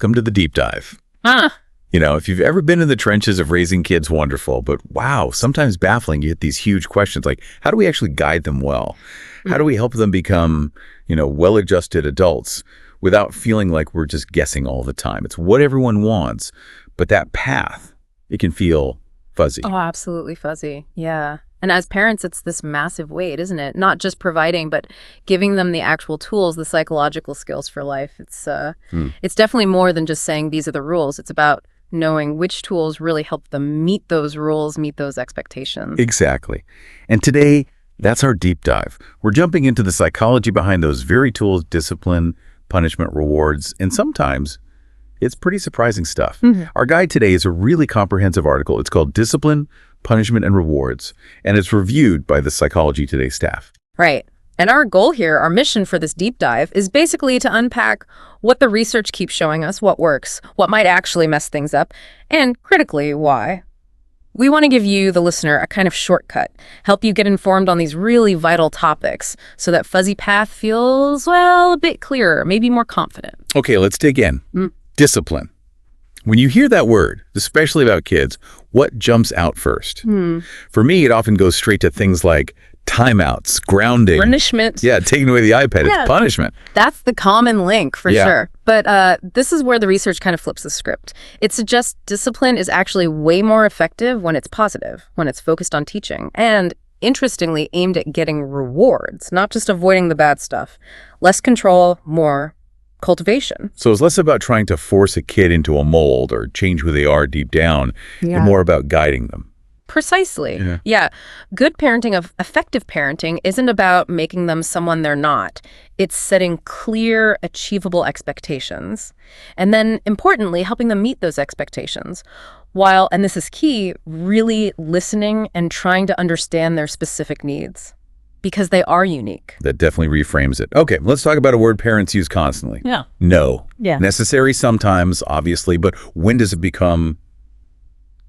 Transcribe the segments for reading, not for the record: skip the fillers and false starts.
welcome to the deep dive. If you've ever been in the trenches of raising kids, wonderful, but wow, sometimes baffling. You get these huge questions like, how do we actually guide them well? How do we help them become, well-adjusted adults without feeling like we're just guessing all the time? It's what everyone wants, but that path, it can feel fuzzy. Oh, absolutely fuzzy. Yeah. And as parents, it's this massive weight, isn't it? Not just providing, but giving them the actual tools, the psychological skills for life. It's definitely more than just saying these are the rules. It's about knowing which tools really help them meet those rules, meet those expectations. Exactly. And today, that's our deep dive. We're jumping into the psychology behind those very tools: discipline, punishment, rewards, and sometimes it's pretty surprising stuff. Our guide today is a really comprehensive article. It's called Discipline, Punishment, and Rewards, and it's reviewed by the Psychology Today staff. Right. And our goal here, our mission for this deep dive, is basically to unpack what the research keeps showing us, what works, what might actually mess things up, and critically, why. We want to give you, the listener, a kind of shortcut, help you get informed on these really vital topics so that fuzzy path feels, a bit clearer, maybe more confident. Okay, let's dig in. Discipline. When you hear that word, especially about kids, what jumps out first? For me, it often goes straight to things like timeouts, grounding. Punishment. Yeah, taking away the iPad. It's punishment. That's the common link for sure. But this is where the research kind of flips the script. It suggests discipline is actually way more effective when it's positive, when it's focused on teaching, and interestingly aimed at getting rewards, not just avoiding the bad stuff. Less control, more cultivation. So it's less about trying to force a kid into a mold or change who they are deep down, and more about guiding them. Precisely. Yeah. Good parenting, effective parenting, isn't about making them someone they're not. It's setting clear, achievable expectations. And then, importantly, helping them meet those expectations. While, and this is key, really listening and trying to understand their specific needs. Because they are unique. That definitely reframes it. Okay, let's talk about a word parents use constantly. No. Necessary sometimes, obviously, but when does it become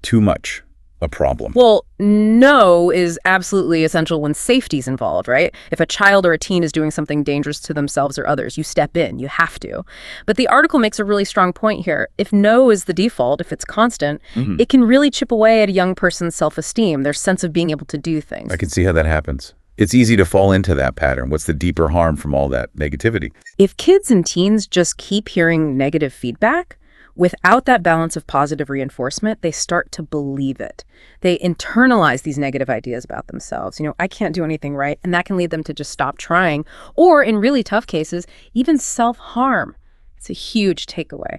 too much a problem? Well, no is absolutely essential when safety's involved, right? If a child or a teen is doing something dangerous to themselves or others, you step in, you have to. But the article makes a really strong point here. If no is the default, if it's constant, it can really chip away at a young person's self-esteem, their sense of being able to do things. I can see how that happens. It's easy to fall into that pattern. What's the deeper harm from all that negativity? If kids and teens just keep hearing negative feedback, without that balance of positive reinforcement, they start to believe it. They internalize these negative ideas about themselves. I can't do anything right, and that can lead them to just stop trying, or in really tough cases, even self-harm. It's a huge takeaway.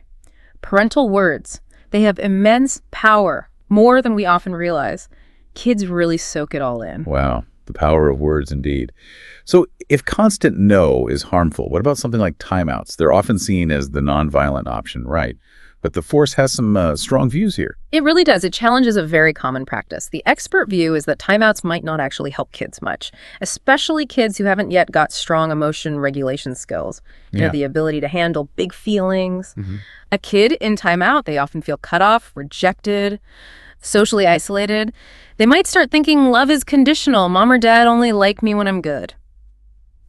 Parental words, they have immense power, more than we often realize. Kids really soak it all in. Wow. The power of words, indeed. So if constant no is harmful, what about something like timeouts? They're often seen as the nonviolent option, right? But the force has some strong views here. It really does. It challenges a very common practice. The expert view is that timeouts might not actually help kids much, especially kids who haven't yet got strong emotion regulation skills. The ability to handle big feelings. A kid in timeout, they often feel cut off, rejected, socially isolated. They might start thinking love is conditional. Mom or dad only like me when I'm good.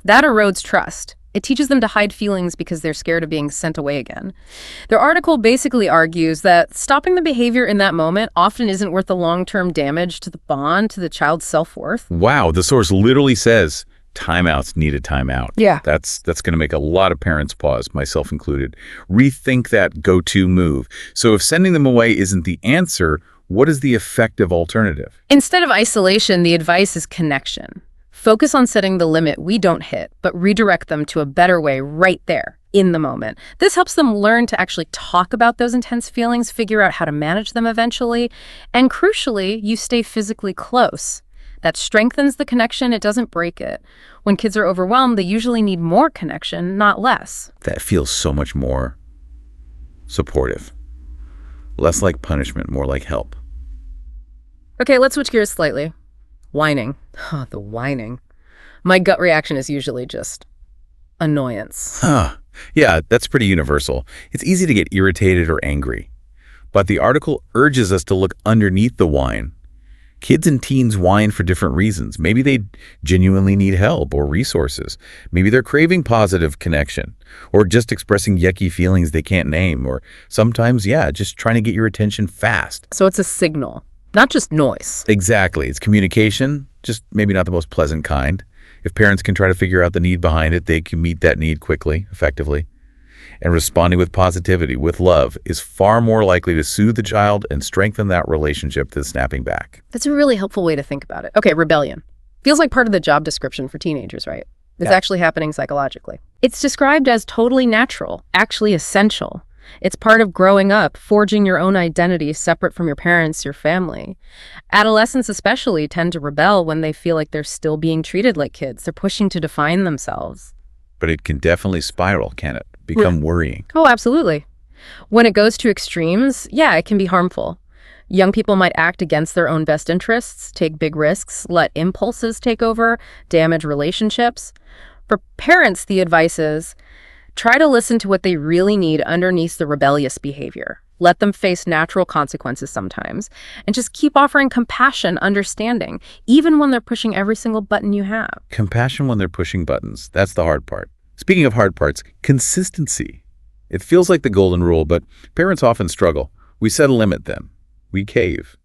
That erodes trust. It teaches them to hide feelings because they're scared of being sent away again. Their article basically argues that stopping the behavior in that moment often isn't worth the long-term damage to the bond, to the child's self-worth. Wow, the source literally says timeouts need a timeout. Yeah. That's going to make a lot of parents pause, myself included. Rethink that go-to move. So if sending them away isn't the answer, what is the effective alternative? Instead of isolation, the advice is connection. Focus on setting the limit we don't hit, but redirect them to a better way right there, in the moment. This helps them learn to actually talk about those intense feelings, figure out how to manage them eventually, and crucially, you stay physically close. That strengthens the connection, it doesn't break it. When kids are overwhelmed, they usually need more connection, not less. That feels so much more supportive. Less like punishment, more like help. Okay, let's switch gears slightly. Whining. The whining. My gut reaction is usually just annoyance. Yeah, that's pretty universal. It's easy to get irritated or angry. But the article urges us to look underneath the whine. Kids and teens whine for different reasons. Maybe they genuinely need help or resources. Maybe they're craving positive connection or just expressing yucky feelings they can't name, or sometimes, just trying to get your attention fast. So it's a signal, not just noise. Exactly. It's communication, just maybe not the most pleasant kind. If parents can try to figure out the need behind it, they can meet that need quickly, effectively. And responding with positivity, with love, is far more likely to soothe the child and strengthen that relationship than snapping back. That's a really helpful way to think about it. Okay, rebellion. Feels like part of the job description for teenagers, right? It's actually happening psychologically. It's described as totally natural, actually essential. It's part of growing up, forging your own identity separate from your parents, your family. Adolescents especially tend to rebel when they feel like they're still being treated like kids. They're pushing to define themselves. But it can definitely spiral, can it? Become worrying. Oh, absolutely. When it goes to extremes, it can be harmful. Young people might act against their own best interests, take big risks, let impulses take over, damage relationships. For parents, the advice is, try to listen to what they really need underneath the rebellious behavior. Let them face natural consequences sometimes, and just keep offering compassion, understanding, even when they're pushing every single button you have. Compassion when they're pushing buttons. That's the hard part. Speaking of hard parts, consistency. It feels like the golden rule, but parents often struggle. We set a limit then. We cave.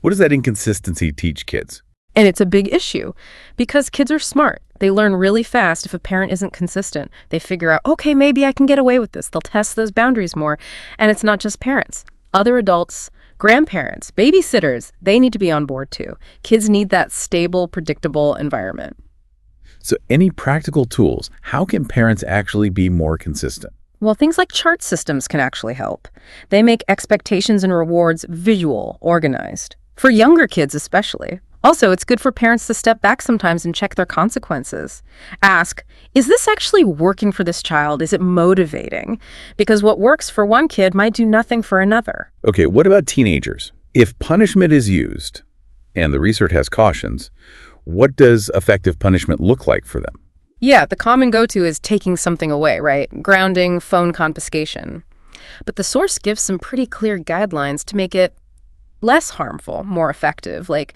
What does that inconsistency teach kids? And it's a big issue because kids are smart. They learn really fast if a parent isn't consistent. They figure out, okay, maybe I can get away with this. They'll test those boundaries more. And it's not just parents. Other adults, grandparents, babysitters, they need to be on board too. Kids need that stable, predictable environment. So any practical tools, how can parents actually be more consistent? Well, things like chart systems can actually help. They make expectations and rewards visual, organized. For younger kids especially. Also, it's good for parents to step back sometimes and check their consequences. Ask, is this actually working for this child? Is it motivating? Because what works for one kid might do nothing for another. Okay, what about teenagers? If punishment is used, and the research has cautions, what does effective punishment look like for them? Yeah, the common go-to is taking something away, right? Grounding, phone confiscation. But the source gives some pretty clear guidelines to make it less harmful, more effective. Like,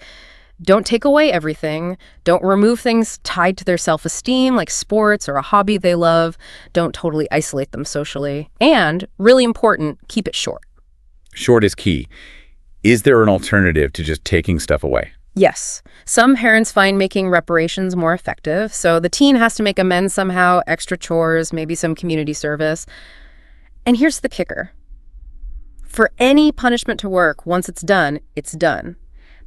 don't take away everything. Don't remove things tied to their self-esteem, like sports or a hobby they love. Don't totally isolate them socially. And, really important, keep it short. Short is key. Is there an alternative to just taking stuff away? Yes. Some parents find making reparations more effective, so the teen has to make amends somehow, extra chores, maybe some community service. And here's the kicker. For any punishment to work, once it's done, it's done.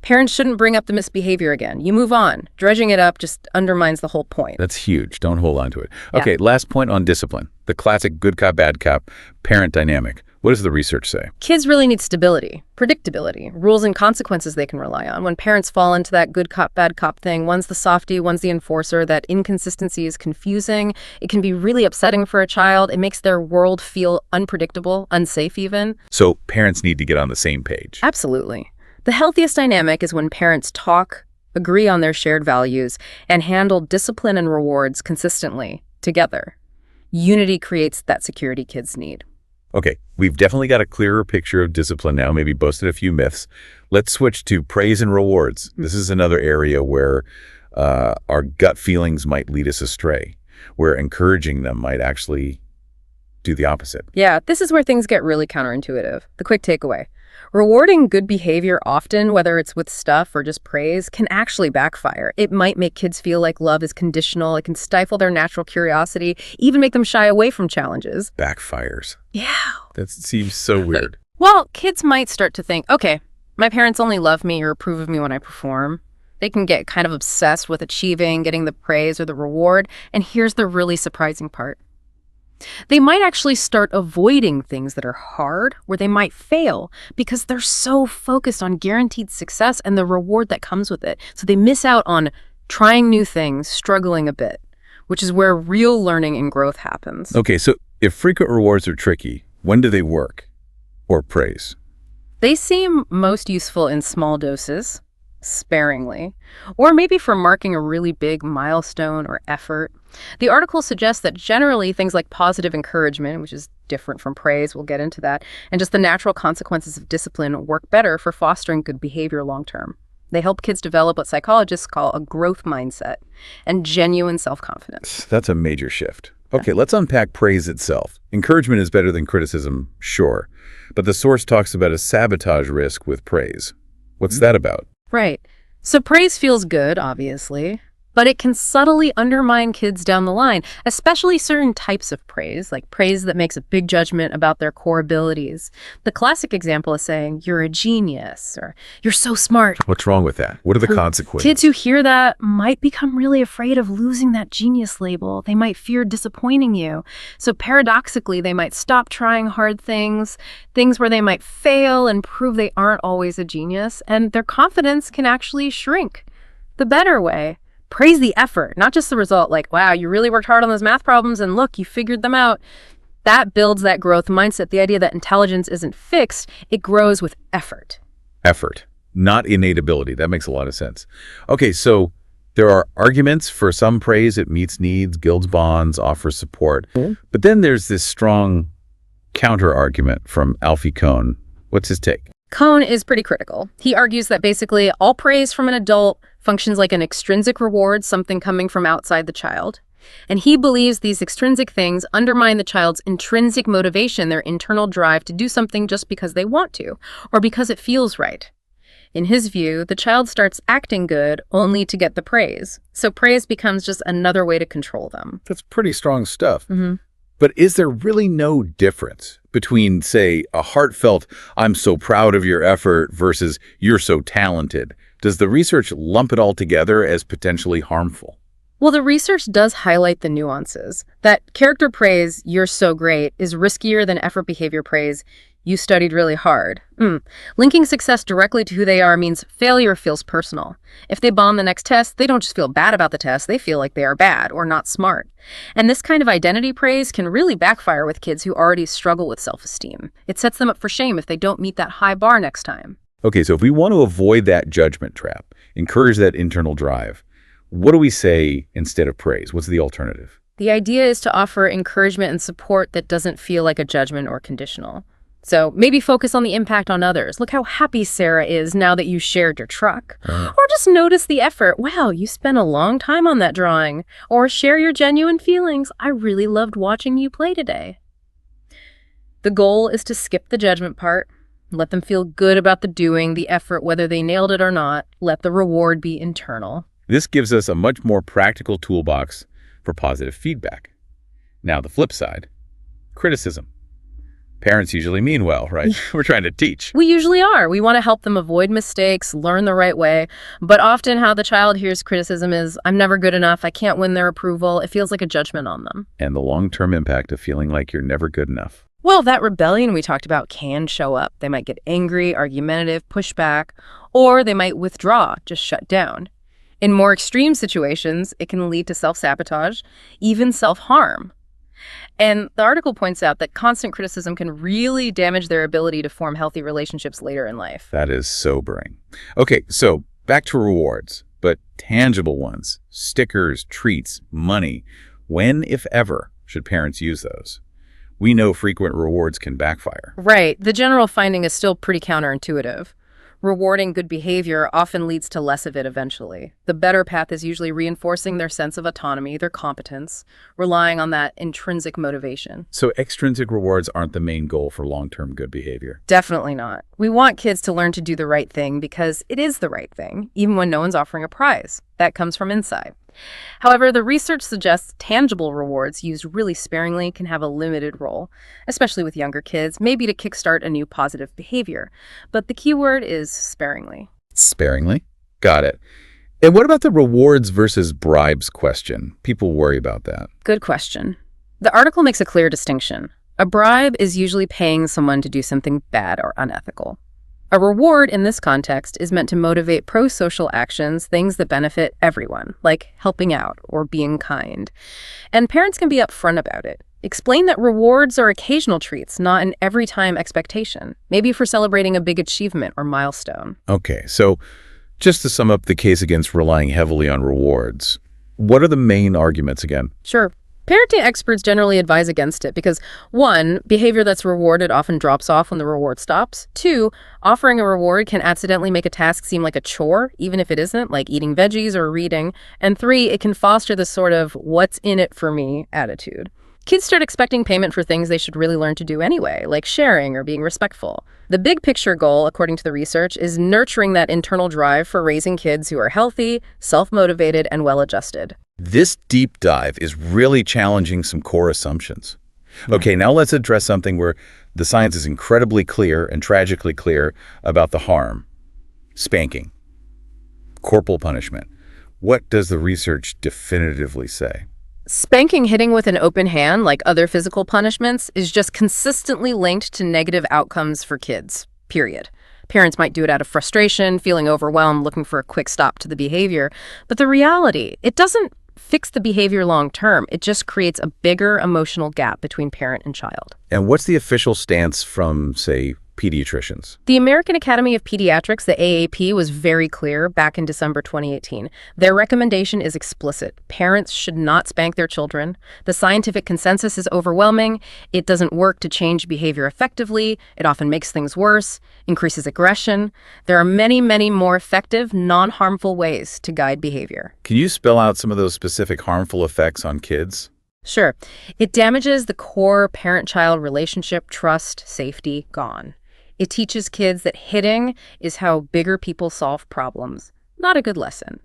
Parents shouldn't bring up the misbehavior again. You move on. Dredging it up just undermines the whole point. That's huge. Don't hold on to it. Okay, last point on discipline. The classic good cop, bad cop, parent dynamic. What does the research say? Kids really need stability, predictability, rules and consequences they can rely on. When parents fall into that good cop, bad cop thing, one's the softie, one's the enforcer, that inconsistency is confusing. It can be really upsetting for a child. It makes their world feel unpredictable, unsafe even. So parents need to get on the same page. Absolutely. The healthiest dynamic is when parents talk, agree on their shared values, and handle discipline and rewards consistently together. Unity creates that security kids need. Okay, we've definitely got a clearer picture of discipline now, maybe busted a few myths. Let's switch to praise and rewards. This is another area where our gut feelings might lead us astray, where encouraging them might actually do the opposite. Yeah, this is where things get really counterintuitive. The quick takeaway. Rewarding good behavior often, whether it's with stuff or just praise, can actually backfire. It might make kids feel like love is conditional. It can stifle their natural curiosity, even make them shy away from challenges. Backfires. Yeah. That seems so weird. Well, kids might start to think, okay, my parents only love me or approve of me when I perform. They can get kind of obsessed with achieving, getting the praise or the reward. And here's the really surprising part. They might actually start avoiding things that are hard, where they might fail, because they're so focused on guaranteed success and the reward that comes with it. So they miss out on trying new things, struggling a bit, which is where real learning and growth happens. Okay, so if frequent rewards are tricky, when do they work? Or praise? They seem most useful in small doses, sparingly, or maybe for marking a really big milestone or effort. The article suggests that generally things like positive encouragement, which is different from praise, we'll get into that, and just the natural consequences of discipline work better for fostering good behavior long term. They help kids develop what psychologists call a growth mindset and genuine self-confidence. That's a major shift. Okay, let's unpack praise itself. Encouragement is better than criticism, sure. But the source talks about a sabotage risk with praise. What's that about? Right. So praise feels good, obviously, but it can subtly undermine kids down the line, especially certain types of praise, like praise that makes a big judgment about their core abilities. The classic example is saying, "You're a genius," or "You're so smart." What's wrong with that? What are the consequences? Kids who hear that might become really afraid of losing that genius label. They might fear disappointing you. So paradoxically, they might stop trying hard things where they might fail and prove they aren't always a genius, and their confidence can actually shrink. The better way, praise the effort, not just the result, like, wow, you really worked hard on those math problems and look, you figured them out. That builds that growth mindset, the idea that intelligence isn't fixed, it grows with effort. Effort, not innate ability. That makes a lot of sense. Okay, so there are arguments for some praise. It meets needs, builds bonds, offers support. But then there's this strong counter-argument from Alfie Kohn. What's his take? Kohn is pretty critical. He argues that basically all praise from an adult functions like an extrinsic reward, something coming from outside the child. And he believes these extrinsic things undermine the child's intrinsic motivation, their internal drive to do something just because they want to, or because it feels right. In his view, the child starts acting good only to get the praise. So praise becomes just another way to control them. That's pretty strong stuff. But is there really no difference between, say, a heartfelt, "I'm so proud of your effort," versus "you're so talented"? Does the research lump it all together as potentially harmful? Well, the research does highlight the nuances. That character praise, "you're so great," is riskier than effort behavior praise, "you studied really hard." Linking success directly to who they are means failure feels personal. If they bomb the next test, they don't just feel bad about the test, they feel like they are bad or not smart. And this kind of identity praise can really backfire with kids who already struggle with self-esteem. It sets them up for shame if they don't meet that high bar next time. Okay, so if we want to avoid that judgment trap, encourage that internal drive, what do we say instead of praise? What's the alternative? The idea is to offer encouragement and support that doesn't feel like a judgment or conditional. So maybe focus on the impact on others. Look how happy Sarah is now that you shared your truck. Or just notice the effort. Wow, you spent a long time on that drawing. Or share your genuine feelings. I really loved watching you play today. The goal is to skip the judgment part. Let them feel good about the doing, the effort, whether they nailed it or not. Let the reward be internal. This gives us a much more practical toolbox for positive feedback. Now, the flip side, criticism. Parents usually mean well, right? We're trying to teach. We usually are. We want to help them avoid mistakes, learn the right way. But often how the child hears criticism is, "I'm never good enough. I can't win their approval." It feels like a judgment on them. And the long-term impact of feeling like you're never good enough. Well, that rebellion we talked about can show up. They might get angry, argumentative, push back, or they might withdraw, just shut down. In more extreme situations, it can lead to self-sabotage, even self-harm. And the article points out that constant criticism can really damage their ability to form healthy relationships later in life. That is sobering. Okay, so back to rewards, but tangible ones. Stickers, treats, money. When, if ever, should parents use those? We know frequent rewards can backfire. Right. The general finding is still pretty counterintuitive. Rewarding good behavior often leads to less of it eventually. The better path is usually reinforcing their sense of autonomy, their competence, relying on that intrinsic motivation. So extrinsic rewards aren't the main goal for long-term good behavior? Definitely not. We want kids to learn to do the right thing because it is the right thing, even when no one's offering a prize. That comes from inside. However, the research suggests tangible rewards used really sparingly can have a limited role, especially with younger kids, maybe to kickstart a new positive behavior. But the key word is sparingly. Sparingly? Got it. And what about the rewards versus bribes question? People worry about that. Good question. The article makes a clear distinction. A bribe is usually paying someone to do something bad or unethical. A reward in this context is meant to motivate pro-social actions, things that benefit everyone, like helping out or being kind. And parents can be upfront about it. Explain that rewards are occasional treats, not an every-time expectation, maybe for celebrating a big achievement or milestone. Okay, so just to sum up the case against relying heavily on rewards, what are the main arguments again? Sure. Parenting experts generally advise against it because, one, behavior that's rewarded often drops off when the reward stops. Two, offering a reward can accidentally make a task seem like a chore, even if it isn't, like eating veggies or reading. And three, it can foster this sort of what's in it for me attitude. Kids start expecting payment for things they should really learn to do anyway, like sharing or being respectful. The big picture goal, according to the research, is nurturing that internal drive for raising kids who are healthy, self-motivated, and well-adjusted. This deep dive is really challenging some core assumptions. Okay, now let's address something where the science is incredibly clear and tragically clear about the harm. Spanking. Corporal punishment. What does the research definitively say? Spanking, hitting with an open hand, like other physical punishments, is just consistently linked to negative outcomes for kids, period. Parents might do it out of frustration, feeling overwhelmed, looking for a quick stop to the behavior. But the reality, it doesn't fix the behavior long term. It just creates a bigger emotional gap between parent and child. And what's the official stance from, say, pediatricians? The American Academy of Pediatrics, the AAP, was very clear back in December 2018. Their recommendation is explicit. Parents should not spank their children. The scientific consensus is overwhelming. It doesn't work to change behavior effectively. It often makes things worse, increases aggression. There are many, many more effective, non-harmful ways to guide behavior. Can you spell out some of those specific harmful effects on kids? Sure. It damages the core parent-child relationship, trust, safety, gone. It teaches kids that hitting is how bigger people solve problems. Not a good lesson.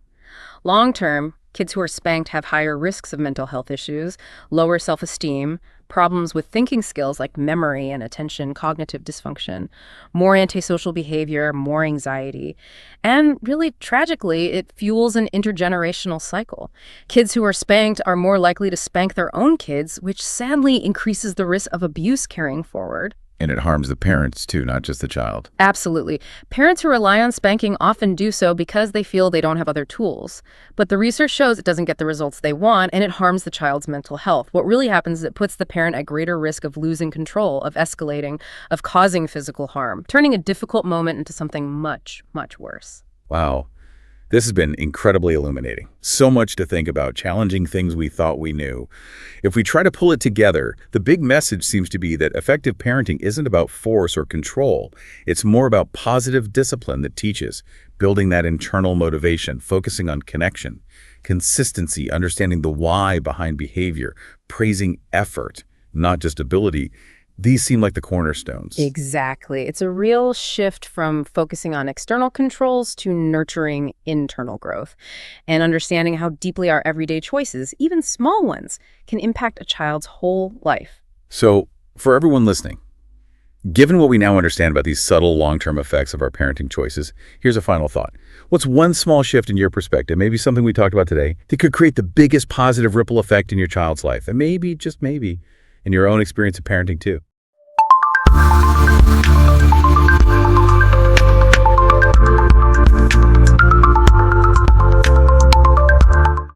Long-term, kids who are spanked have higher risks of mental health issues, lower self-esteem, problems with thinking skills like memory and attention, cognitive dysfunction, more antisocial behavior, more anxiety. And really, tragically, it fuels an intergenerational cycle. Kids who are spanked are more likely to spank their own kids, which sadly increases the risk of abuse carrying forward. And it harms the parents, too, not just the child. Absolutely. Parents who rely on spanking often do so because they feel they don't have other tools. But the research shows it doesn't get the results they want, and it harms the child's mental health. What really happens is it puts the parent at greater risk of losing control, of escalating, of causing physical harm, turning a difficult moment into something much, much worse. Wow. This has been incredibly illuminating. So much to think about, challenging things we thought we knew. If we try to pull it together, the big message seems to be that effective parenting isn't about force or control. It's more about positive discipline that teaches, building that internal motivation, focusing on connection, consistency, understanding the why behind behavior, praising effort, not just ability. These seem like the cornerstones. Exactly. It's a real shift from focusing on external controls to nurturing internal growth and understanding how deeply our everyday choices, even small ones, can impact a child's whole life. So, for everyone listening, given what we now understand about these subtle long-term effects of our parenting choices, here's a final thought. What's one small shift in your perspective, maybe something we talked about today, that could create the biggest positive ripple effect in your child's life, and maybe, just maybe, in your own experience of parenting too?